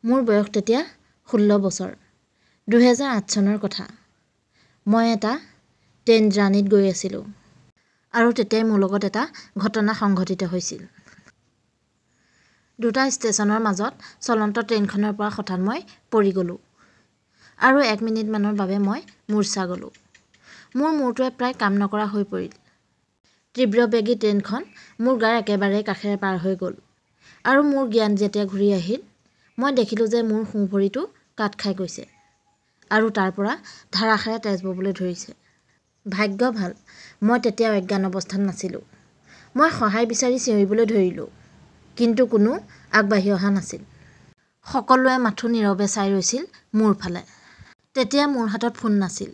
মোৰ বয়স তেতিয়া 16 বছৰ। 2008 চনৰ কথা। মই এটা ট্ৰেইন জাৰ্ণিত গৈ আছিলোঁ আৰু তেতিয়াই মোৰ লগত এটা ঘটনা সংঘটিত হৈছিল। দুটা ষ্টেচনৰ মাজত চলন্ত ট্ৰেইনখনৰ পৰা হঠাৎ মই পৰি গ'লোঁ আৰু 1 মিনিটমানৰ বাবে মই মূৰ্ছা গ'লোঁ। মোৰ মূৰটোৱে প্ৰায় কাম নকৰা হৈ পৰিল। তীব্ৰবেগী ট্ৰেইনখন মোৰ গাৰ একেবাৰে কাষেৰে পাৰ হৈ গ'ল আৰু মোৰ জ্ঞান যেতিয়া ঘূৰি আহিল, মই দেখিলোঁ যে মোৰ সোঁ ভৰিটো কাট খাই গৈছে আৰু তাৰ পৰা ধাৰাসাৰে তেজ ববলৈ ধৰিছে। ভাগ্য ভাল, মই তেতিয়া অজ্ঞান অৱস্থাত নাছিলোঁ। মই সহায় বিচাৰি চিঞৰিবলৈ ধৰিলোঁ, কিন্তু কোনো আগবাঢ়ি অহা নাছিল। সকলোৱে মাথো নীৰৱে চাই ৰৈছিল মোৰ ফালে। তেতিয়া মোৰ হাতত ফোন নাছিল।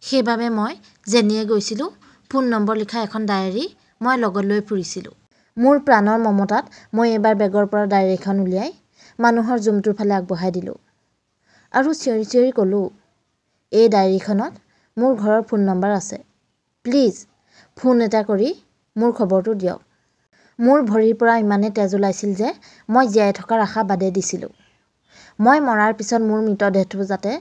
সেইবাবে মই যেনিয়ে গৈছিলোঁ ফোন নম্বৰ লিখা এখন ডায়েৰী মই লগত লৈ ফুৰিছিলোঁ। মোৰ প্ৰাণৰ মমতাত মই এবাৰ বেগৰ পৰা ডায়েৰীখন উলিয়াই মানুহৰ জুমটোৰ ফালে আগবঢ়াই দিলোঁ আৰু চিঞৰি চিঞৰি ক'লোঁ, এই ডায়েৰীখনত মোৰ ঘৰৰ ফোন নম্বৰ আছে। প্লিজ ফোন এটা কৰি মোৰ খবৰটো দিয়ক। মোৰ ভৰিৰ পৰা ইমানেই তেজ ওলাইছিল যে মই জীয়াই থকাৰ আশা বাদেই দিছিলোঁ। মই মৰাৰ পিছত মোৰ মৃতদেহটো যাতে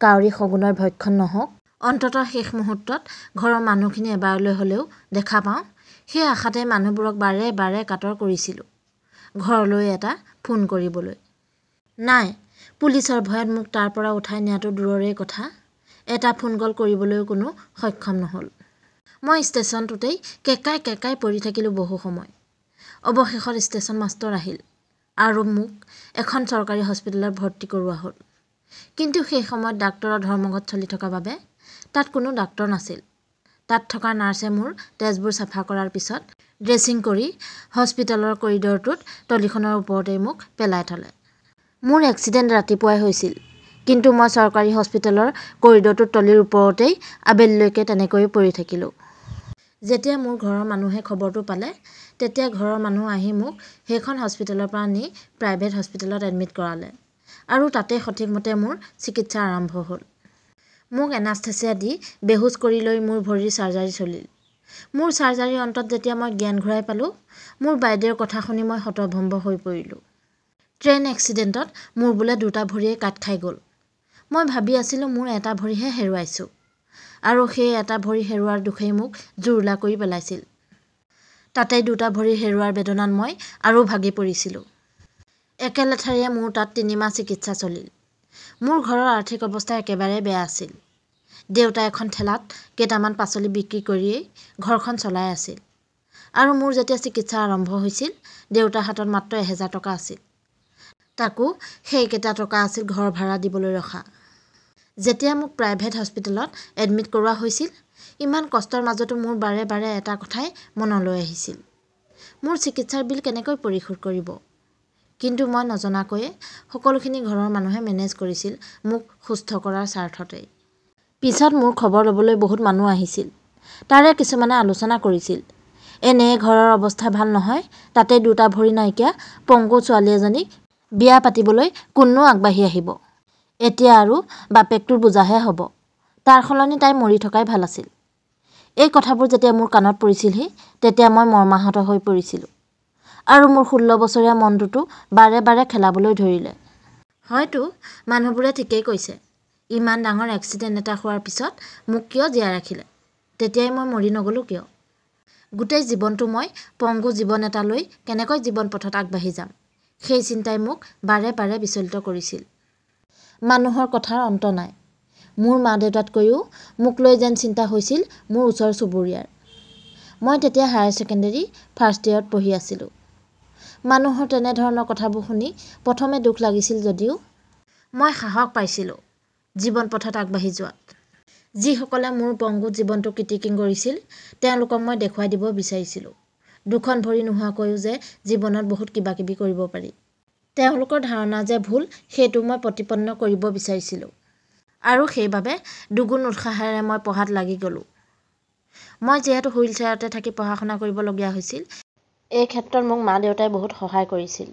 কাউৰী শগুনৰ ভক্ষণ নহওক, অন্ততঃ শেষ মুহূৰ্তত ঘৰৰ মানুহখিনি এবাৰলৈ হ'লেও দেখা পাওঁ, সেই আশাতে মানুহবোৰক বাৰে বাৰে কাতৰ কৰিছিলোঁ ঘৰলৈ এটা ফোন কৰিবলৈ। নাই, পুলিচৰ ভয়ত মোক তাৰ পৰা উঠাই নিয়াটো দূৰৰে কথা, এটা ফোন কল কৰিবলৈও কোনো সক্ষম নহ'ল। মই ষ্টেচনটোতেই কেকাই কেকাই পৰি থাকিলোঁ বহু সময়। অৱশেষত ষ্টেচন মাষ্টৰ আহিল আৰু মোক এখন চৰকাৰী হস্পিটেলত ভৰ্তি কৰোৱা হ'ল। কিন্তু সেই সময়ত ডাক্তৰৰ ধৰ্মঘট চলি থকা বাবে তাত কোনো ডাক্তৰ নাছিল। তাত থকা নাৰ্ছে মোৰ তেজবোৰ চাফা কৰাৰ পিছত ড্ৰেছিং কৰি হস্পিটেলৰ কৰিডৰটোত টলিখনৰ ওপৰতেই মোক পেলাই থ'লে। মোৰ এক্সিডেণ্ট ৰাতিপুৱাই হৈছিল, কিন্তু মই চৰকাৰী হস্পিটেলৰ কৰিডৰটোত টলিৰ ওপৰতেই আবেলিলৈকে তেনেকৈয়ে পৰি থাকিলোঁ। যেতিয়া মোৰ ঘৰৰ মানুহে খবৰটো পালে, তেতিয়া ঘৰৰ মানুহ আহি মোক সেইখন হস্পিটেলৰ পৰা নি প্ৰাইভেট হস্পিটেলত এডমিট কৰালে আৰু তাতে সঠিকমতে মোৰ চিকিৎসা আৰম্ভ হ'ল। মোক এনাস্থেচিয়া দি বেহুচ কৰি লৈ মোৰ ভৰিৰ চাৰ্জাৰী চলিল। মোৰ চাৰ্জাৰীৰ অন্তত যেতিয়া মই জ্ঞান ঘূৰাই পালোঁ, মোৰ বাইদেউৰ কথা শুনি মই হতভম্ব হৈ পৰিলোঁ। ট্ৰেইন এক্সিডেণ্টত মোৰ বোলে দুটা ভৰিয়ে কাট খাই গ'ল। মই ভাবি আছিলোঁ মোৰ এটা ভৰিহে হেৰুৱাইছোঁ আৰু সেই এটা ভৰি হেৰুৱাৰ দুখেই মোক জুৰুলা কৰি পেলাইছিল। তাতেই দুটা ভৰি হেৰুৱাৰ বেদনাত মই আৰু ভাগি পৰিছিলোঁ। একেলেঠাৰিয়ে মোৰ তাত 3 মাহ চিকিৎসা চলিল। মোৰ ঘৰৰ আৰ্থিক অৱস্থা একেবাৰে বেয়া আছিল। দেউতাই এখন ঠেলাত কেইটামান পাচলি বিক্ৰী কৰিয়েই ঘৰখন চলাই আছিল আৰু মোৰ যেতিয়া চিকিৎসা আৰম্ভ হৈছিল, দেউতাৰ হাতত মাত্ৰ 1000 টকা আছিল। তাকো সেইকেইটা টকা আছিল ঘৰ ভাড়া দিবলৈ ৰখা। যেতিয়া মোক প্ৰাইভেট হস্পিটেলত এডমিট কৰোৱা হৈছিল, ইমান কষ্টৰ মাজতো মোৰ বাৰে বাৰে এটা কথাই মনলৈ আহিছিল, মোৰ চিকিৎসাৰ বিল কেনেকৈ পৰিশোধ কৰিব। কিন্তু মই নজনাকৈয়ে সকলোখিনি ঘৰৰ মানুহে মেনেজ কৰিছিল মোক সুস্থ কৰাৰ স্বাৰ্থতেই। পিছত মোৰ খবৰ ল'বলৈ বহুত মানুহ আহিছিল। তাৰে কিছুমানে আলোচনা কৰিছিল, এনেয়ে ঘৰৰ অৱস্থা ভাল নহয়, তাতে দুটা ভৰি নাইকিয়া পংগু ছোৱালী এজনীক বিয়া পাতিবলৈ কোননো আগবাঢ়ি আহিব। এতিয়া আৰু বাপেকটোৰ বোজাহে হ'ব, তাৰ সলনি তাই মৰি থকাই ভাল আছিল। এই কথাবোৰ যেতিয়া মোৰ কাণত পৰিছিলহি, তেতিয়া মই মৰ্মাহত হৈ পৰিছিলোঁ আৰু মোৰ 16 বছৰীয়া মনটোতো বাৰে বাৰে খেলাবলৈ ধৰিলে। হয়তো মানুহবোৰে ঠিকেই কৈছে, ইমান ডাঙৰ এক্সিডেণ্ট এটা হোৱাৰ পিছত মোক কিয় জীয়াই ৰাখিলে, তেতিয়াই মই মৰি নগ'লোঁ কিয়? গোটেই জীৱনটো মই পংগু জীৱন এটালৈ কেনেকৈ জীৱন পথত আগবাঢ়ি যাম, সেই চিন্তাই মোক বাৰে বাৰে বিচলিত কৰিছিল। মানুহৰ কথাৰ অন্ত নাই। মোৰ মা-দেউতাতকৈও মোক লৈ যেন চিন্তা হৈছিল মোৰ ওচৰ চুবুৰীয়াৰ। মই তেতিয়া হায়াৰ ছেকেণ্ডেৰী ফাৰ্ষ্ট ইয়েৰত পঢ়ি আছিলোঁ। মানুহৰ তেনেধৰণৰ কথাবোৰ শুনি প্ৰথমে দুখ লাগিছিল যদিও মই সাহস পাইছিলোঁ জীৱন পথত আগবাঢ়ি যোৱাত। যিসকলে মোৰ পংগু জীৱনটো কৃটিকিং কৰিছিল, তেওঁলোকক মই দেখুৱাই দিব বিচাৰিছিলোঁ, দুখন ভৰি নোহোৱাকৈও যে জীৱনত বহুত কিবাকিবি কৰিব পাৰি। তেওঁলোকৰ ধাৰণা যে ভুল, সেইটো মই প্ৰতিপন্ন কৰিব বিচাৰিছিলোঁ আৰু সেইবাবে দুগুণ উৎসাহেৰে মই পঢ়াত লাগি গ'লোঁ। মই যিহেতু হুইল চেয়াৰতে থাকি পঢ়া-শুনা কৰিবলগীয়া হৈছিল, এই ক্ষেত্ৰত মোক মা-দেউতাই বহুত সহায় কৰিছিল।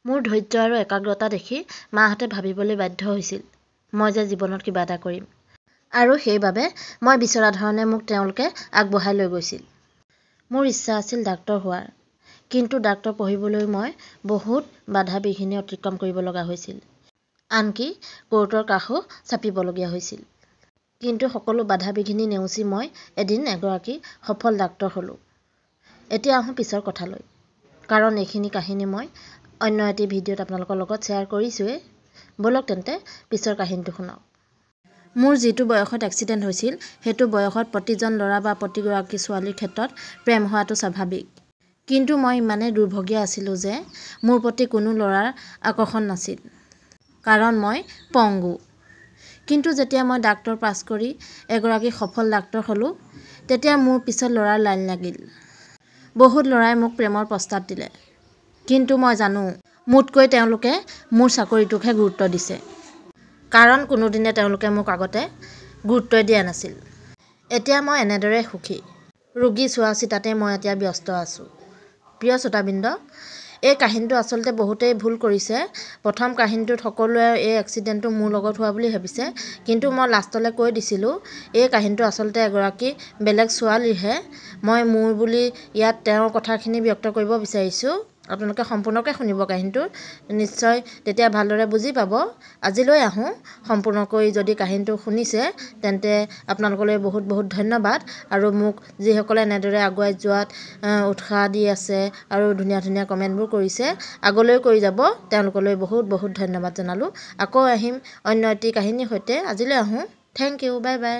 মোৰ ধৈৰ্য আৰু একাগ্ৰতা দেখি মাহঁতে ভাবিবলৈ বাধ্য হৈছিল মই যে জীৱনত কিবা এটা কৰিম আৰু সেইবাবে মই বিচৰা ধৰণে মোক তেওঁলোকে আগবঢ়াই লৈ গৈছিল। মোৰ ইচ্ছা আছিল ডাক্তৰ হোৱাৰ, কিন্তু ডাক্তৰ পঢ়িবলৈ মই বহুত বাধা বিঘিনি অতিক্ৰম কৰিব লগা হৈছিল। আনকি কোৰ্টৰ কাষো চাপিবলগীয়া হৈছিল। কিন্তু সকলো বাধা বিঘিনি নেওচি মই এদিন এগৰাকী সফল ডাক্তৰ হ'লোঁ। এতিয়া আহোঁ পিছৰ কথালৈ, কাৰণ এইখিনি কাহিনী মই অন্য এটি ভিডিঅ'ত আপোনালোকৰ লগত শ্বেয়াৰ কৰিছোঁৱেই। ব'লক তেন্তে পিছৰ কাহিনীটো শুনাওক। মোৰ যিটো বয়সত এক্সিডেণ্ট হৈছিল সেইটো বয়সত প্ৰতিজন ল'ৰা বা প্ৰতিগৰাকী ছোৱালীৰ ক্ষেত্ৰত প্ৰেম হোৱাটো স্বাভাৱিক। কিন্তু মই ইমানেই দুৰ্ভগীয়া আছিলোঁ যে মোৰ প্ৰতি কোনো ল'ৰাৰ আকৰ্ষণ নাছিল, কাৰণ মই পংগু। কিন্তু যেতিয়া মই ডাক্তৰ পাছ কৰি এগৰাকী সফল ডাক্তৰ হ'লোঁ, তেতিয়া মোৰ পিছত ল'ৰাৰ লাইন লাগিল। বহুত ল'ৰাই মোক প্ৰেমৰ প্ৰস্তাৱ দিলে, কিন্তু মই জানো মোতকৈ তেওঁলোকে মোৰ চাকৰিটোকহে গুৰুত্ব দিছে, কাৰণ কোনোদিনে তেওঁলোকে মোক আগতে গুৰুত্বই দিয়া নাছিল। এতিয়া মই এনেদৰে সুখী। ৰোগী চোৱা চিতাতে মই এতিয়া ব্যস্ত আছোঁ। প্ৰিয় শ্ৰোতাবৃন্দ, এই কাহিনীটো আচলতে বহুতেই ভুল কৰিছে। প্ৰথম কাহিনীটোত সকলোৱে এই এক্সিডেণ্টটো মোৰ লগত হোৱা বুলি ভাবিছে, কিন্তু মই লাষ্টলৈ কৈ দিছিলোঁ এই কাহিনীটো আচলতে এগৰাকী বেলেগ ছোৱালীৰহে। মই মোৰ বুলি ইয়াত তেওঁৰ কথাখিনি ব্যক্ত কৰিব বিচাৰিছোঁ। আপোনালোকে সম্পূৰ্ণকৈ শুনিব কাহিনীটো, নিশ্চয় তেতিয়া ভালদৰে বুজি পাব। আজিলৈ আহোঁ সম্পূৰ্ণকৈ। যদি কাহিনীটো শুনিছে তেন্তে আপোনালোকলৈ বহুত বহুত ধন্যবাদ। আৰু মোক যিসকলে এনেদৰে আগুৱাই যোৱাত উৎসাহ দি আছে আৰু ধুনীয়া ধুনীয়া কমেণ্টবোৰ কৰিছে, আগলৈ কৰি যাব, তেওঁলোকলৈ বহুত বহুত ধন্যবাদ জনালোঁ। আকৌ আহিম অন্য এটি কাহিনীৰ সৈতে। আজিলৈ আহোঁ। Thank you, bye by.